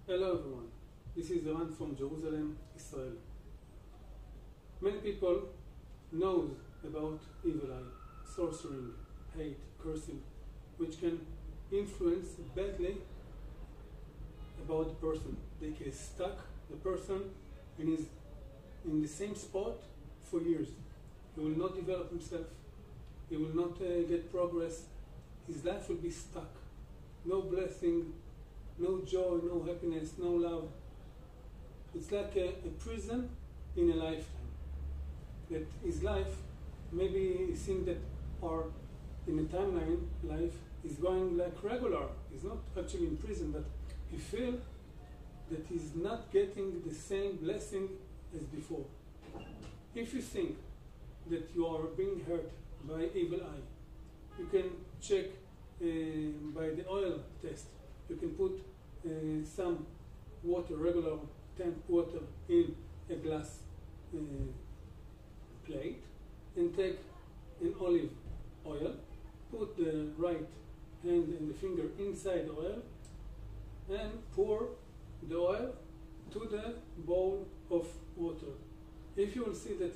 Hello everyone, this is Eran from Jerusalem, Israel. Many people know about evil eye, sorcering, hate, cursing, which can influence badly about the person. They can stuck the person and is in the same spot for years. He will not develop himself. He will not get progress. His life will be stuck. No blessing, no joy, no happiness, no love. It's like a prison in a lifetime. That his life, maybe he thinks that, or in a timeline, life is going like regular. He's not actually in prison, but he feels that he's not getting the same blessing as before. If you think that you are being hurt by evil eye, you can check by the oil test. You can put some water, regular temp water, in a glass plate and take an olive oil, put the right hand and the finger inside the oil and pour the oil to the bowl of water. If you will see that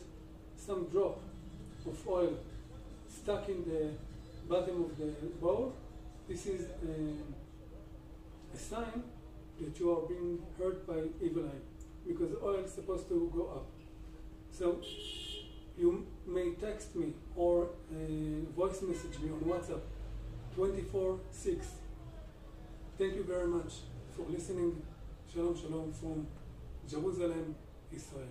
some drop of oil stuck in the bottom of the bowl, this is a sign that you are being hurt by evil eye, because the oil is supposed to go up. So you may text me or voice message me on WhatsApp 24/6. Thank you very much for listening. Shalom, shalom from Jerusalem, Israel.